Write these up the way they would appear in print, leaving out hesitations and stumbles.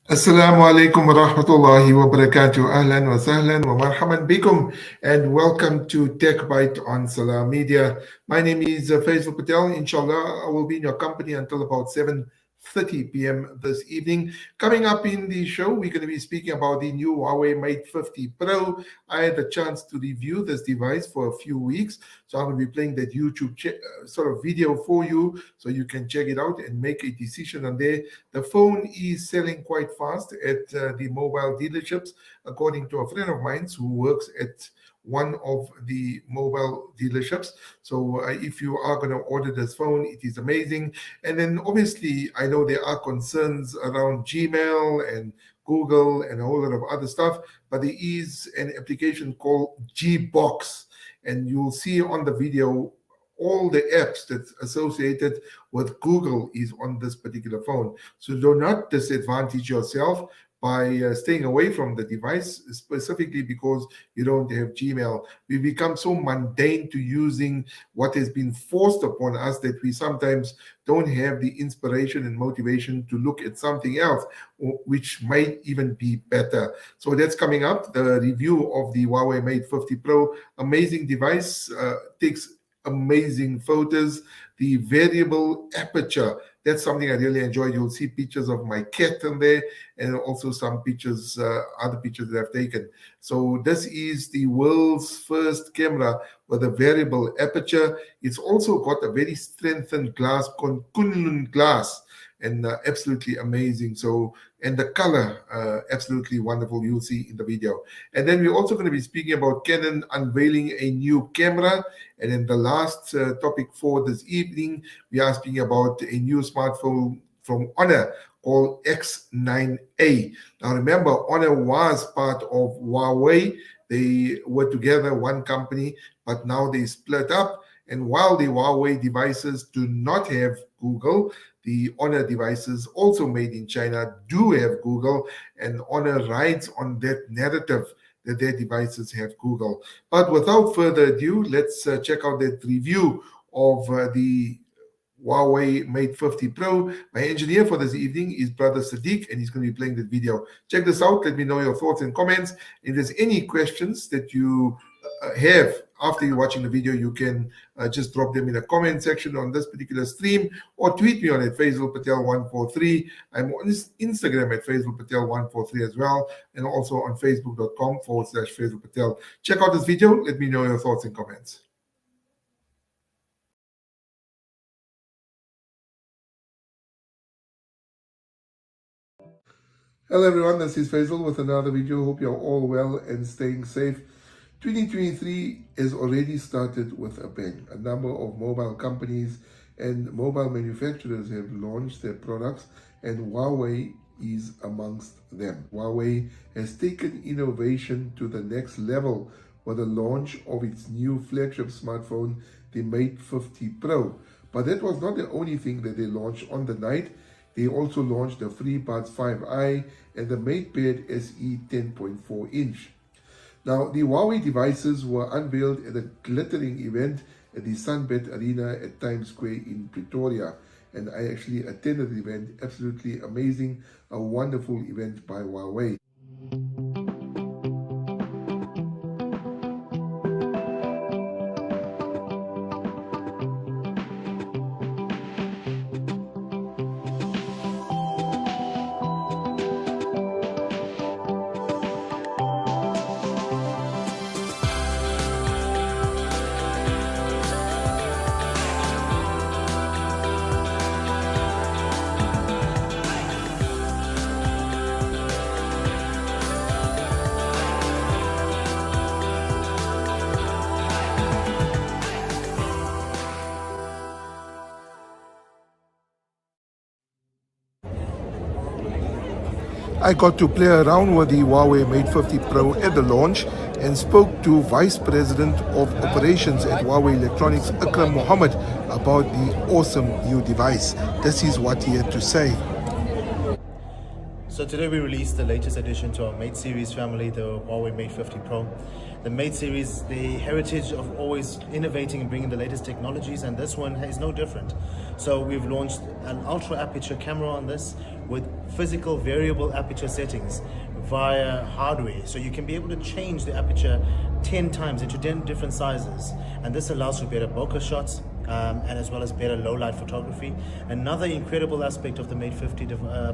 Assalamu alaikum wa rahmatullahi wa barakatuh. Ahlan wa sahlan wa marhaban bikum, and welcome to TechByte on Salam Media. My name is Faizel Patel. Inshallah, I will be in your company until about 7:30 p.m. this evening. Coming up in the show, we're going to be speaking about the new Huawei Mate 50 Pro. I had the chance to review this device for a few weeks, so I'm going to be playing that YouTube sort of video for you so you can check it out and make a decision on there. The phone is selling quite fast at the mobile dealerships, according to a friend of mine who works at one of the mobile dealerships. So if you are going to order this phone, it is amazing. And then obviously, I know there are concerns around Gmail and Google and a whole lot of other stuff, but there is an application called Gbox, and you'll see on the video all the apps that's associated with Google is on this particular phone. So do not disadvantage yourself by staying away from the device, specifically because you don't have Gmail. We become so mundane to using what has been forced upon us that we sometimes don't have the inspiration and motivation to look at something else, which might even be better. So that's coming up. The review of the Huawei Mate 50 Pro, amazing device, takes amazing photos. The variable aperture, that's something I really enjoyed. You'll see pictures of my cat in there, and also some pictures, other pictures that I've taken. So this is the world's first camera with a variable aperture. It's also got a very strengthened glass, Kunlun glass, and absolutely amazing. So, and the color, absolutely wonderful. You'll see in the video. And then we're also going to be speaking about Canon unveiling a new camera. And then the last topic for this evening, we are speaking about a new smartphone from Honor called X9A. Now remember, Honor was part of Huawei. They were together, one company, but now they split up. And while the Huawei devices do not have Google, the Honor devices, also made in China, do have Google, and Honor rides on that narrative that their devices have Google. But without further ado, let's check out that review of the Huawei Mate 50 Pro. My engineer for this evening is Brother Sadiq, and he's going to be playing this video. Check this out. Let me know your thoughts and comments. If there's any questions that you have after you're watching the video, you can just drop them in the comment section on this particular stream, or tweet me on it, Faizel Patel 143. I'm on Instagram at Faizel Patel 143 as well, and also on facebook.com/Faizel Patel. Check out this video. Let me know your thoughts and comments. Hello everyone, this is Faizel with another video. Hope you're all well and staying safe. 2023 has already started with a bang. A number of mobile companies and mobile manufacturers have launched their products, and Huawei is amongst them. Huawei has taken innovation to the next level with the launch of its new flagship smartphone, the Mate 50 Pro. But that was not the only thing that they launched on the night. They also launched the FreeBuds 5i and the MatePad SE 10.4 inch. Now, the Huawei devices were unveiled at a glittering event at the Sunbet Arena at Times Square in Pretoria. And I actually attended the event. Absolutely amazing. A wonderful event by Huawei. I got to play around with the Huawei Mate 50 Pro at the launch and spoke to Vice President of Operations at Huawei Electronics, Akram Mohammed, about the awesome new device. This is what he had to say. So today we released the latest addition to our Mate series family, the Huawei Mate 50 Pro. The Mate series, the heritage of always innovating and bringing the latest technologies, and this one is no different. So we've launched an ultra aperture camera on this with physical variable aperture settings via hardware. So you can be able to change the aperture 10 times into 10 different sizes, and this allows for better bokeh shots and as well as better low light photography. Another incredible aspect of the Mate 50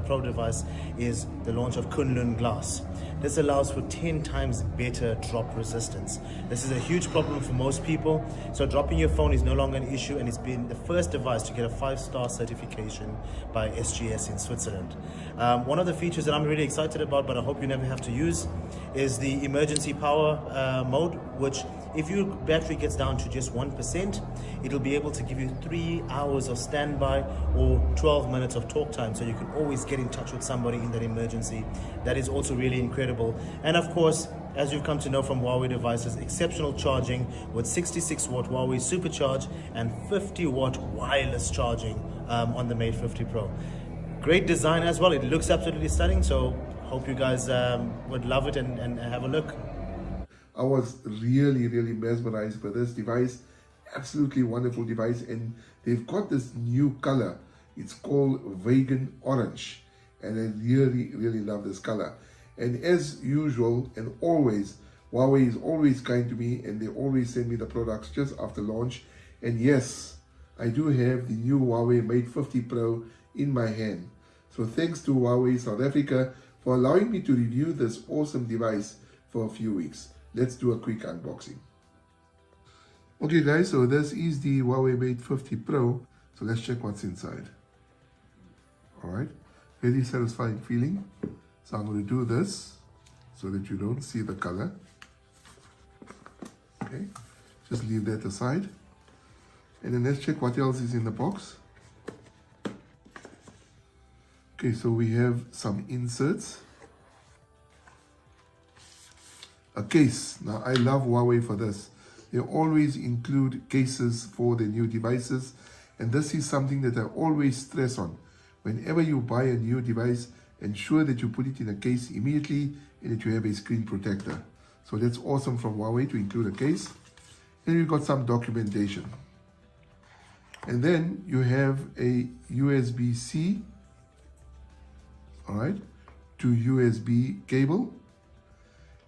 Pro device is the launch of Kunlun glass. This allows for 10 times better drop resistance. This is a huge problem for most people, so dropping your phone is no longer an issue, and it's been the first device to get a 5-star certification by SGS in Switzerland. One of the features that I'm really excited about, but I hope you never have to use, is the emergency power mode, which if your battery gets down to just 1%, it'll be able to give you 3 hours of standby or 12 minutes of talk time, so you can always get in touch with somebody in that emergency. That is also really incredible. And of course, as you've come to know from Huawei devices, exceptional charging with 66-watt Huawei Supercharge and 50-watt wireless charging on the Mate 50 Pro. Great design as well. It looks absolutely stunning, so hope you guys would love it and have a look. I was really mesmerized by this device. Absolutely wonderful device, and they've got this new color. It's called vegan orange, and I really love this color. And as usual and always, Huawei is always kind to me, and they always send me the products just after launch. And yes, I do have the new Huawei Mate 50 Pro in my hand. So thanks to Huawei South Africa for allowing me to review this awesome device for a few weeks. Let's do a quick unboxing. Okay guys, so this is the Huawei Mate 50 Pro. So let's check what's inside. Alright, very satisfying feeling. So I'm going to do this so that you don't see the color. Okay, just leave that aside. And then let's check what else is in the box. Okay, so we have some inserts. A case. Now I love Huawei for this. They always include cases for the new devices, and this is something that I always stress on. Whenever you buy a new device, ensure that you put it in a case immediately and that you have a screen protector. So that's awesome from Huawei to include a case. Then we've got some documentation. And then you have a USB-C, all right, to USB cable.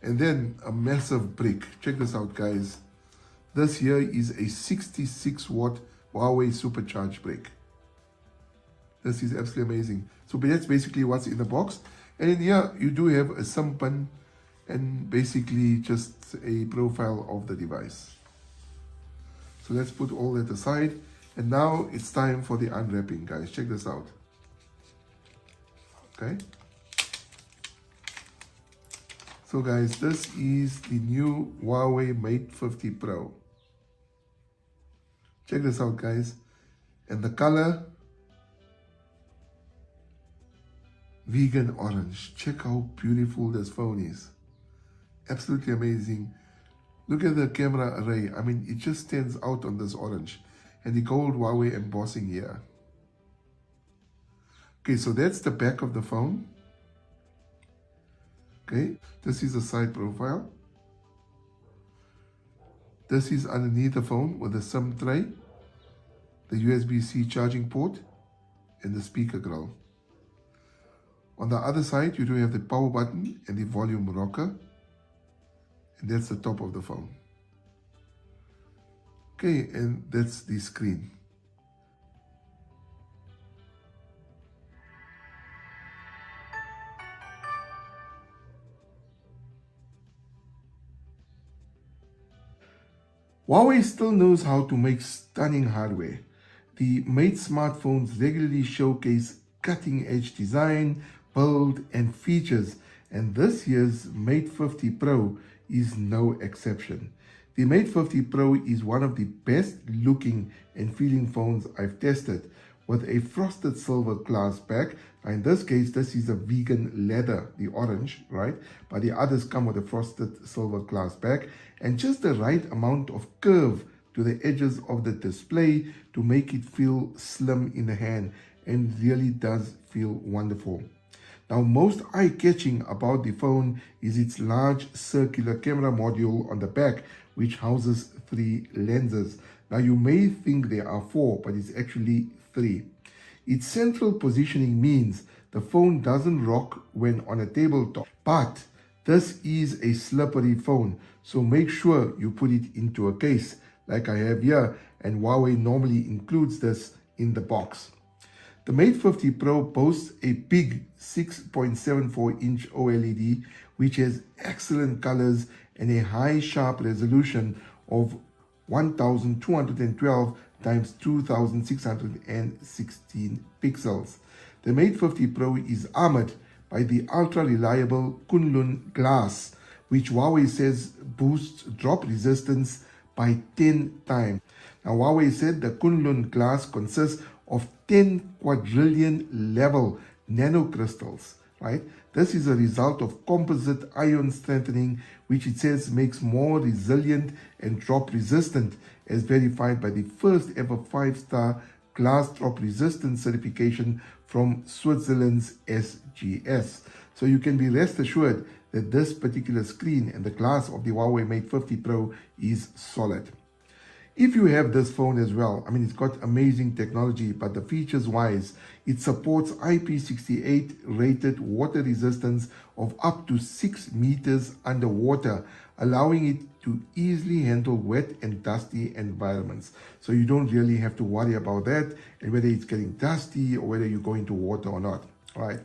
And then a massive brick. Check this out, guys. This here is a 66-watt Huawei Supercharge brick. This is absolutely amazing. So that's basically what's in the box. And in here, you do have a SIM pin and basically just a profile of the device. So let's put all that aside. And now it's time for the unwrapping, guys. Check this out. Okay. So guys, this is the new Huawei Mate 50 Pro. Check this out, guys. And the color, vegan orange. Check how beautiful this phone is. Absolutely amazing. Look at the camera array. I mean, it just stands out on this orange. And the gold Huawei embossing here. Okay, so that's the back of the phone. Okay, this is a side profile. This is underneath the phone with the SIM tray, the USB-C charging port, and the speaker grill. On the other side, you do have the power button and the volume rocker, and that's the top of the phone. Okay, and that's the screen. Huawei still knows how to make stunning hardware. The Mate smartphones regularly showcase cutting-edge design, build, and features, and this year's Mate 50 Pro is no exception. The Mate 50 Pro is one of the best looking and feeling phones I've tested, with a frosted silver glass back. Now in this case, this is a vegan leather, the orange, right? But the others come with a frosted silver glass back and just the right amount of curve to the edges of the display to make it feel slim in the hand, and really does feel wonderful. Now, most eye-catching about the phone is its large circular camera module on the back, which houses 3 lenses. Now, you may think there are 4, but it's actually 3. Its central positioning means the phone doesn't rock when on a tabletop, but this is a slippery phone, so make sure you put it into a case like I have here, and Huawei normally includes this in the box. The Mate 50 Pro boasts a big 6.74-inch OLED, which has excellent colors and a high sharp resolution of 1212 times 2616 pixels. The Mate 50 Pro is armored by the ultra-reliable Kunlun glass, which Huawei says boosts drop resistance by 10 times. Now, Huawei said the Kunlun glass consists of 10 quadrillion level nanocrystals, right? This is a result of composite ion strengthening, which it says makes more resilient and drop resistant, as verified by the first ever 5-star glass drop resistance certification from Switzerland's SGS. So you can be rest assured that this particular screen and the glass of the Huawei Mate 50 Pro is solid. If you have this phone as well, I mean, it's got amazing technology, but the features wise, it supports IP68 rated water resistance of up to 6 meters underwater, allowing it to easily handle wet and dusty environments. So you don't really have to worry about that and whether it's getting dusty or whether you go into water or not, all right?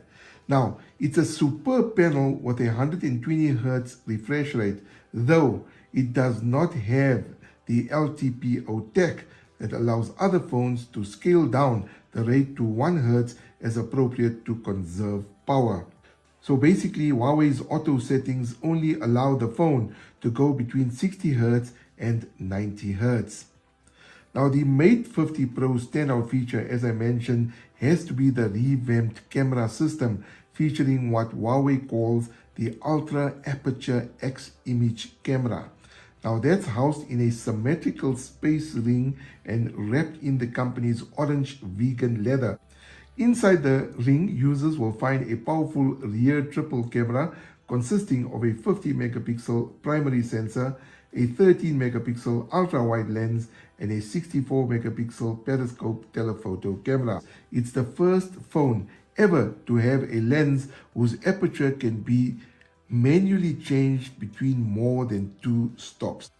Now, it's a superb panel with a 120 Hz refresh rate, though it does not have the LTPO tech that allows other phones to scale down the rate to 1 Hz as appropriate to conserve power. So basically, Huawei's auto settings only allow the phone to go between 60 Hz and 90 Hz. Now, the Mate 50 Pro's standout feature, as I mentioned, has to be the revamped camera system, featuring what Huawei calls the Ultra Aperture X Image camera. Now, that's housed in a symmetrical space ring and wrapped in the company's orange vegan leather. Inside the ring, users will find a powerful rear triple camera consisting of a 50 megapixel primary sensor, a 13 megapixel ultra-wide lens, and a 64 megapixel periscope telephoto camera. It's the first phone ever to have a lens whose aperture can be manually changed between more than 2 stops.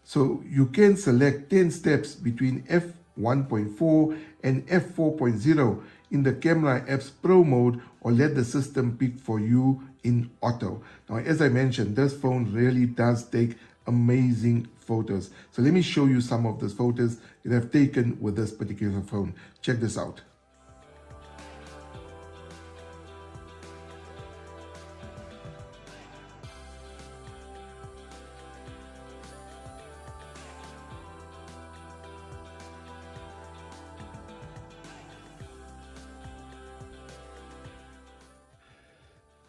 So you can select 10 steps between f1.4 and f4.0 in the camera app's Pro mode, or let the system pick for you in auto. Now, as I mentioned, this phone really does take amazing photos. So let me show you some of those photos that I've taken with this particular phone. Check this out.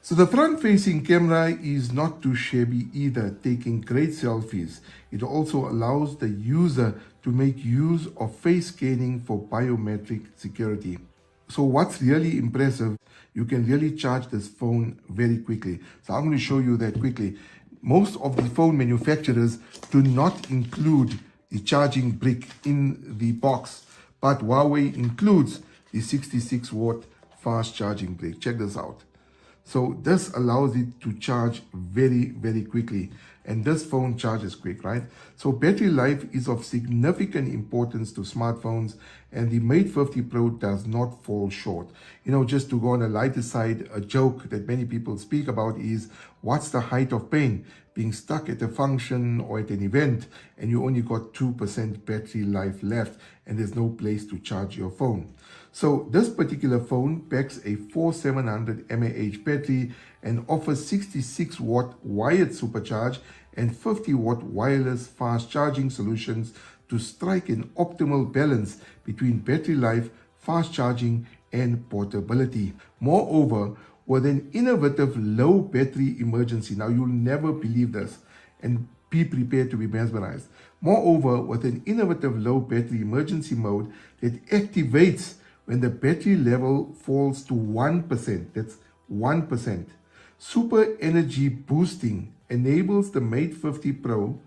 So the front-facing camera is not too shabby either, taking great selfies. It also allows the user to make use of face scanning for biometric security. So what's really impressive, you can really charge this phone very quickly. So I'm going to show you that quickly. Most of the phone manufacturers do not include the charging brick in the box, but Huawei includes the 66-watt fast charging brick. Check this out. So this allows it to charge very, very quickly. And this phone charges quick, right? So battery life is of significant importance to smartphones, and the Mate 50 Pro does not fall short. You know, just to go on the lighter side, a joke that many people speak about is, what's the height of pain? Being stuck at a function or at an event and you only got 2% battery life left and there's no place to charge your phone. So this particular phone packs a 4700 mAh battery and offers 66 watt wired supercharge and 50 watt wireless fast charging solutions to strike an optimal balance between battery life, fast charging, and portability. Moreover, with an innovative low battery emergency, now you'll never believe this, and be prepared to be mesmerized. Moreover, with an innovative low battery emergency mode that activates when the battery level falls to 1%, that's 1%. Super energy boosting enables the Mate 50 Pro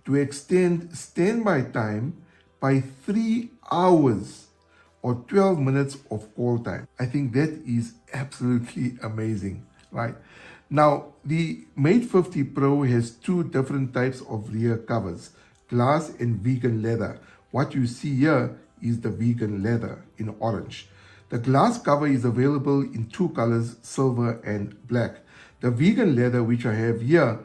to extend standby time by 3 hours or 12 minutes of call time. I think that is absolutely amazing, right? Now, the Mate 50 Pro has two different types of rear covers, glass and vegan leather. What you see here is the vegan leather in orange. The glass cover is available in two colors, silver and black. The vegan leather, which I have here,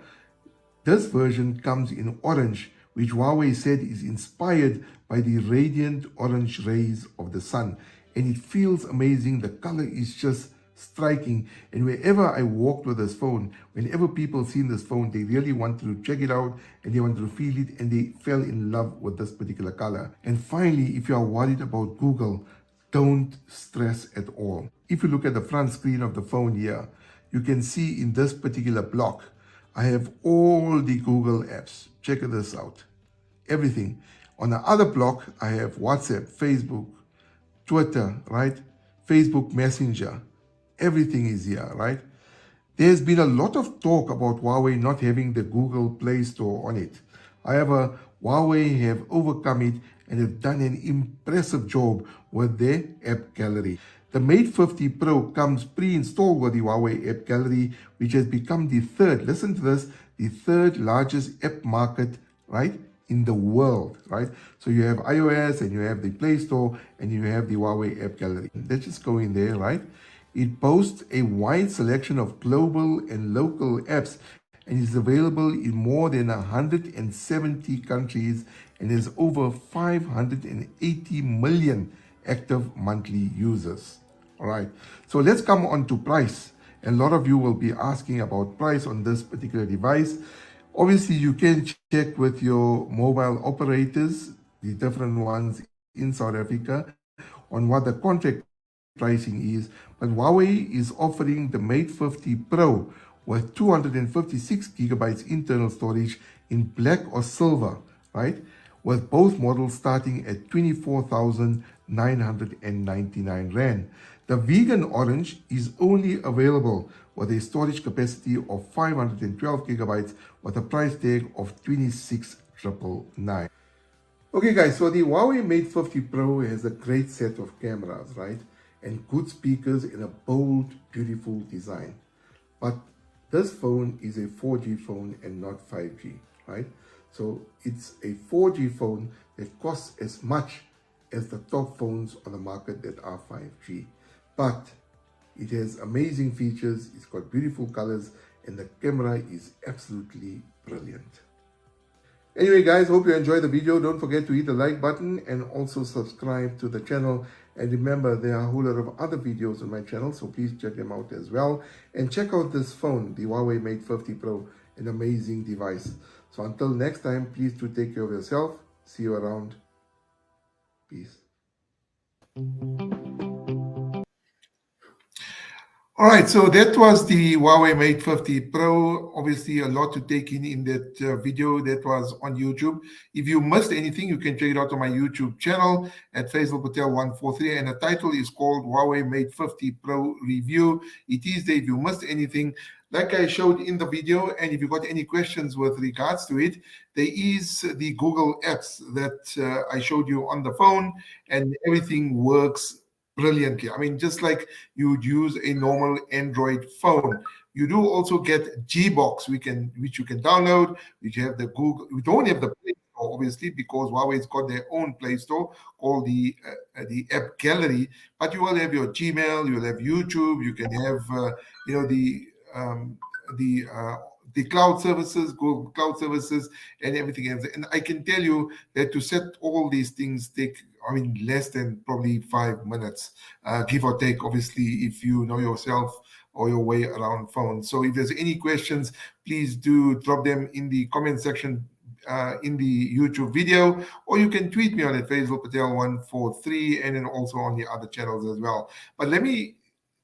this version comes in orange, which Huawei said is inspired by the radiant orange rays of the sun. And it feels amazing. The color is just striking. And wherever I walked with this phone, whenever people seen this phone, they really wanted to check it out and they wanted to feel it and they fell in love with this particular color. And finally, if you are worried about Google, don't stress at all. If you look at the front screen of the phone here, you can see in this particular block, I have all the Google apps. Check this out. Everything. On the other block, I have WhatsApp, Facebook, Twitter, right? Facebook Messenger. Everything is here, right? There's been a lot of talk about Huawei not having the Google Play Store on it. However, Huawei have overcome it and have done an impressive job with their app gallery. The Mate 50 Pro comes pre-installed with the Huawei app gallery, which has become the third, listen to this, the third largest app market, right, in the world, right? So you have iOS and you have the Play Store and you have the Huawei app gallery. Let's just go in there, right? It boasts a wide selection of global and local apps and is available in more than 170 countries and has over 580 million active monthly users. All right, so let's come on to price. A lot of you will be asking about price on this particular device. Obviously, you can check with your mobile operators, the different ones in South Africa, on what the contract pricing is. But Huawei is offering the Mate 50 Pro with 256 gigabytes internal storage in black or silver, right? With both models starting at 24,999 Rand. The vegan orange is only available with a storage capacity of 512 gigabytes with a price tag of 26,999. Okay guys, so the Huawei Mate 50 Pro has a great set of cameras, right? And good speakers in a bold, beautiful design. But this phone is a 4G phone and not 5G, right? So it's a 4G phone that costs as much as the top phones on the market that are 5G. But it has amazing features, it's got beautiful colors, and the camera is absolutely brilliant. Anyway guys, hope you enjoyed the video. Don't forget to hit the like button and also subscribe to the channel. And remember, there are a whole lot of other videos on my channel, so please check them out as well. And check out this phone, the Huawei Mate 50 Pro, an amazing device. So until next time, please do take care of yourself. See you around. Peace. All right, so that was the Huawei Mate 50 Pro. Obviously, a lot to take in that video that was on YouTube. If you missed anything, you can check it out on my YouTube channel at Faizel Patel 143, and the title is called Huawei Mate 50 Pro Review. It is there if you missed anything. Like I showed in the video, and if you got any questions with regards to it, there is the Google apps that I showed you on the phone, and everything works brilliantly. I mean, just like you would use a normal Android phone. You do also get Gbox, which you can download, which you have the Google. We don't have the Play Store, obviously, because Huawei's got their own Play Store called the App Gallery. But you will have your Gmail, you will have YouTube, you can have the cloud services, Google Cloud Services, and everything else. And I can tell you that to set all these things take, I mean, less than probably 5 minutes, give or take, obviously, if you know yourself or your way around phones. So if there's any questions, please do drop them in the comment section in the YouTube video, or you can tweet me on it, Faizel Patel 143, and then also on the other channels as well. But let me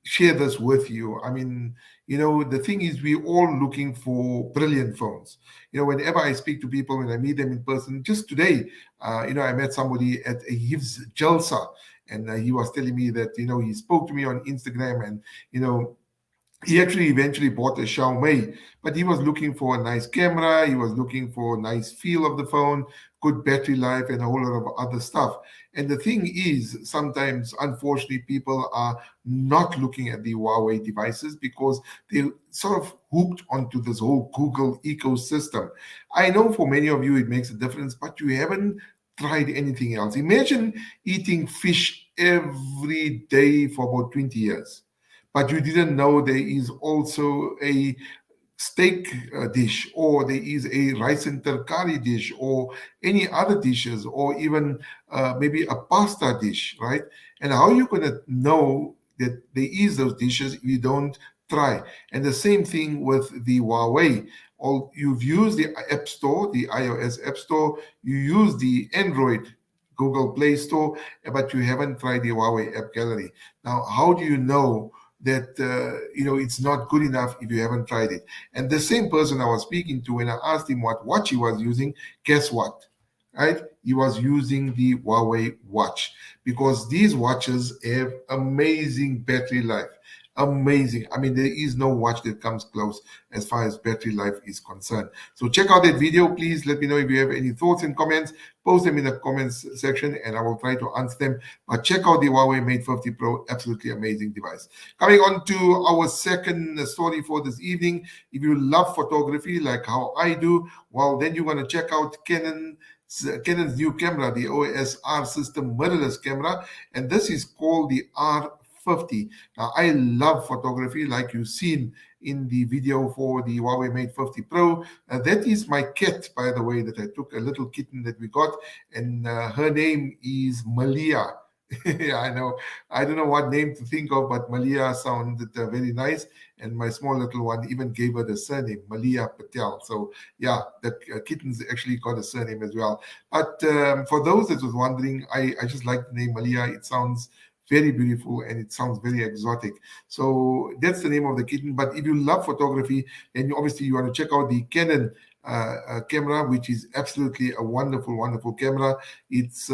share this with you. I mean, the thing is, we're all looking for brilliant phones. Whenever I speak to people, when I meet them in person, just today, I met somebody at a Hifz Jalsa, and he was telling me that, he spoke to me on Instagram, and, He actually eventually bought a Xiaomi, but he was looking for a nice camera. He was looking for a nice feel of the phone, good battery life, and a whole lot of other stuff. And the thing is, sometimes, unfortunately, people are not looking at the Huawei devices because they're sort of hooked onto this whole Google ecosystem. I know for many of you it makes a difference, but you haven't tried anything else. Imagine eating fish every day for about 20 years, but you didn't know there is also a steak dish, or there is a rice and terkari dish, or any other dishes, or even maybe a pasta dish, right? And how are you going to know that there is those dishes if you don't try? And the same thing with the Huawei. All you've used the App Store, the iOS App Store, you use the Android Google Play Store, but you haven't tried the Huawei App Gallery. Now, how do you know that it's not good enough if you haven't tried it? And the same person I was speaking to, when I asked him what watch he was using, guess what? Right? He was using the Huawei watch, because these watches have amazing battery life. Amazing. I mean, there is no watch that comes close as far as battery life is concerned. So check out that video. Please let me know if you have any thoughts and comments. Post them in the comments section and I will try to answer them. But check out the Huawei Mate 50 Pro. Absolutely amazing device. Coming on to our second story for this evening. If you love photography like how I do, well, then you want to check out Canon's new camera, the OSR system mirrorless camera, and this is called the R50. Now, I love photography, like you've seen in the video for the Huawei Mate 50 Pro. That is my cat, by the way, that I took, a little kitten that we got, and her name is Malia. Yeah, I know. I don't know what name to think of, but Malia sounded very nice. And my small little one even gave her the surname, Malia Patel. So, yeah, the kittens actually got a surname as well. But for those that was wondering, I just like the name Malia. It sounds very beautiful and it sounds very exotic. So that's the name of the kitten. But if you love photography, then obviously you want to check out the Canon camera, which is absolutely a wonderful, wonderful camera. It's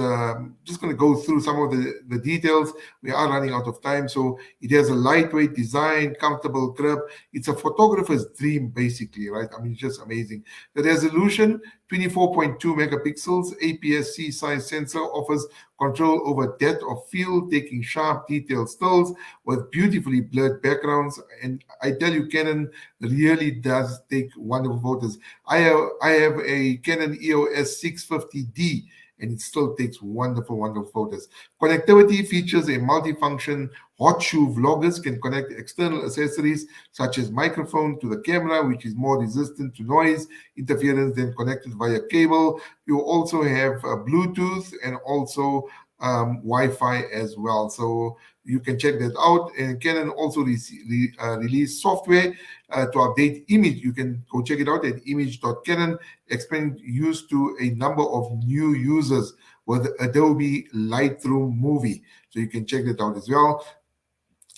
just going to go through some of the details. We are running out of time. So it has a lightweight design, comfortable grip. It's a photographer's dream, basically, right? I mean, it's just amazing. The resolution, 24.2 megapixels, APS-C size sensor, offers control over depth of field, taking sharp, detailed stills with beautifully blurred backgrounds. And I tell you, Canon really does take wonderful photos. I have a Canon EOS 650D, and it still takes wonderful, wonderful photos. Connectivity features a multifunction. Hot shoe vloggers can connect external accessories such as microphone to the camera, which is more resistant to noise interference than connected via cable. You also have Bluetooth and also Wi-Fi as well. So you can check that out. And Canon also released software to update image. You can go check it out at image.canon. Expand use to a number of new users with Adobe Lightroom Movie. So you can check that out as well.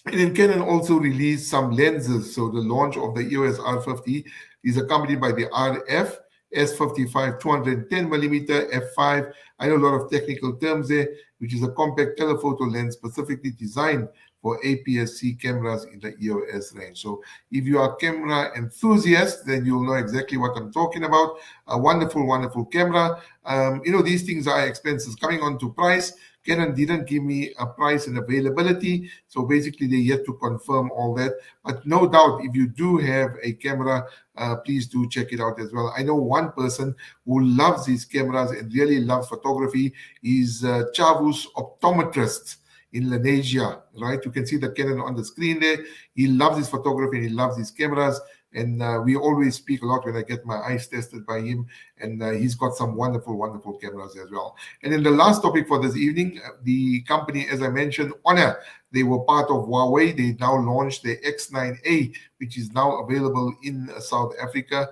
And then Canon also released some lenses. So the launch of the EOS R50 is accompanied by the RF S55 210 millimeter f5. I know a lot of technical terms there, which is a compact telephoto lens specifically designed for APS-C cameras in the EOS range. So if you are a camera enthusiast, then you'll know exactly what I'm talking about. A wonderful, wonderful camera. These things are expenses. Coming on to price, Canon didn't give me a price and availability, so basically they yet to confirm all that. But no doubt, if you do have a camera, please do check it out as well. I know one person who loves these cameras and really loves photography is Chavus Optometrist in Lanesia, right? You can see the Canon on the screen there. He loves his photography and he loves his cameras. And we always speak a lot when I get my eyes tested by him. And he's got some wonderful, wonderful cameras as well. And then the last topic for this evening, the company, as I mentioned, Honor, they were part of Huawei. They now launched the X9A, which is now available in South Africa.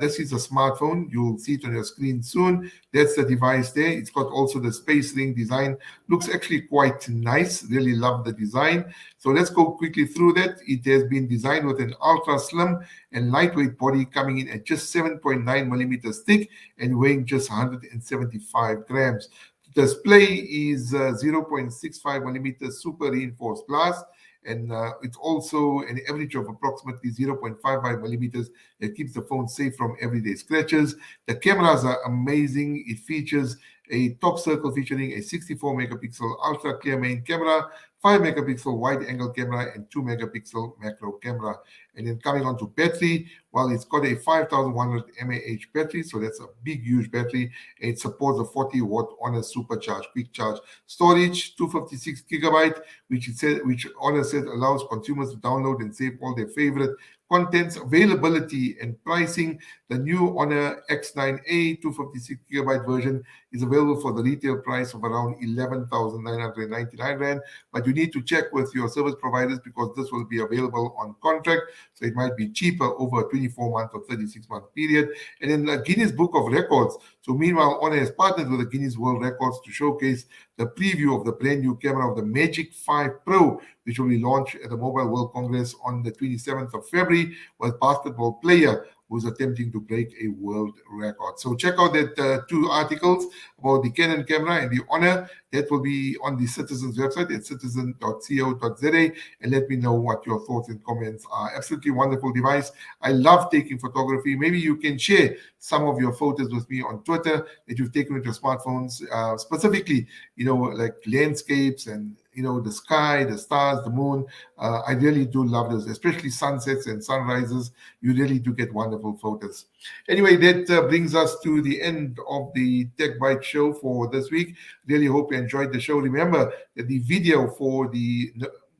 This is a smartphone. You'll see it on your screen soon. That's the device there. It's got also the space ring design. Looks actually quite nice. Really love the design. So let's go quickly through that. It has been designed with an ultra slim and lightweight body coming in at just 7.9 millimeters thick and weighing just 175 grams. The display is 0.65 millimeters super reinforced glass, and it's also an average of approximately 0.55 millimeters that keeps the phone safe from everyday scratches. The cameras are amazing. It features a top circle featuring a 64 megapixel ultra clear main camera, 5 megapixel wide angle camera, and 2 megapixel macro camera. And then coming on to battery, well, it's got a 5100 mAh battery, so that's a big, huge battery. And it supports a 40-watt Honor Supercharge quick charge storage, 256 gigabyte, which Honor said allows consumers to download and save all their favorite contents. Availability and pricing: the new Honor X9A 256 gigabyte version is available for the retail price of around 11,999 rand, but you need to check with your service providers because this will be available on contract, so it might be cheaper over a 24-month or 36-month period. And then the Guinness Book of Records. So meanwhile, Honor has partnered with the Guinness World Records to showcase the preview of the brand new camera of the Magic 5 Pro, which will be launched at the Mobile World Congress on the 27th of February, with basketball player who's attempting to break a world record. So check out that two articles about the Canon camera and the Honor. That will be on the Citizen's website at citizen.co.za, and let me know what your thoughts and comments are. Absolutely wonderful device. I love taking photography. Maybe you can share some of your photos with me on Twitter that you've taken with your smartphones, specifically, like landscapes and the sky, the stars, the moon. I really do love those, especially sunsets and sunrises. You really do get wonderful photos. Anyway, that brings us to the end of the TechByte show for this week. Really hope you enjoyed the show. Remember that the video for the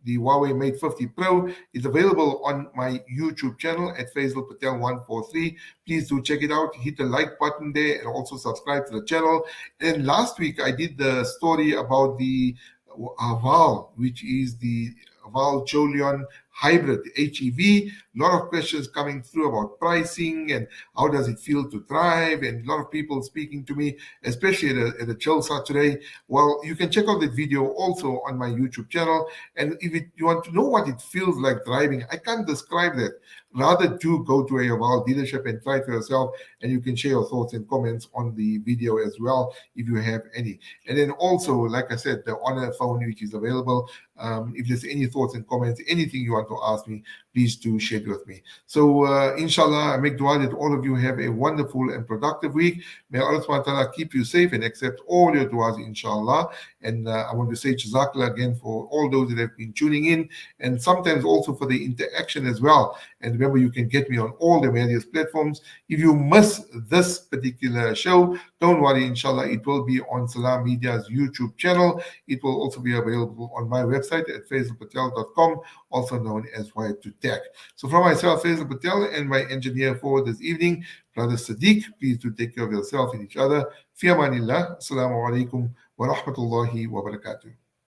Huawei Mate 50 Pro is available on my YouTube channel at Faizel Patel 143. Please do check it out. Hit the like button there and also subscribe to the channel. And last week I did the story about the Val, which is the Val Jolion hybrid HEV. A lot of questions coming through about pricing and how does it feel to drive, and a lot of people speaking to me, especially at the Chilsa today. Well, you can check out the video also on my YouTube channel. And if you want to know what it feels like driving, I can't describe that. Rather do go to a Val dealership and try for yourself, and you can share your thoughts and comments on the video as well if you have any. And then also, like I said, the Honor phone, which is available. If there's any thoughts and comments, anything you want to ask me, please do share it with me. So inshallah, I make dua that all of you have a wonderful and productive week. May Allah subhanahu wa ta'ala keep you safe and accept all your duas, inshallah. And I want to say jazakallah again for all those that have been tuning in, and sometimes also for the interaction as well. And remember, you can get me on all the various platforms. If you miss this particular show, don't worry, inshallah, it will be on Salam Media's YouTube channel. It will also be available on my website at faizelpatel.com, also known as Wired to Tech. So from myself, Faizel Patel, and my engineer for this evening, Brother Sadiq, please do take care of yourself and each other. Fi amanillah. Assalamu alaikum wa rahmatullahi wa barakatuh.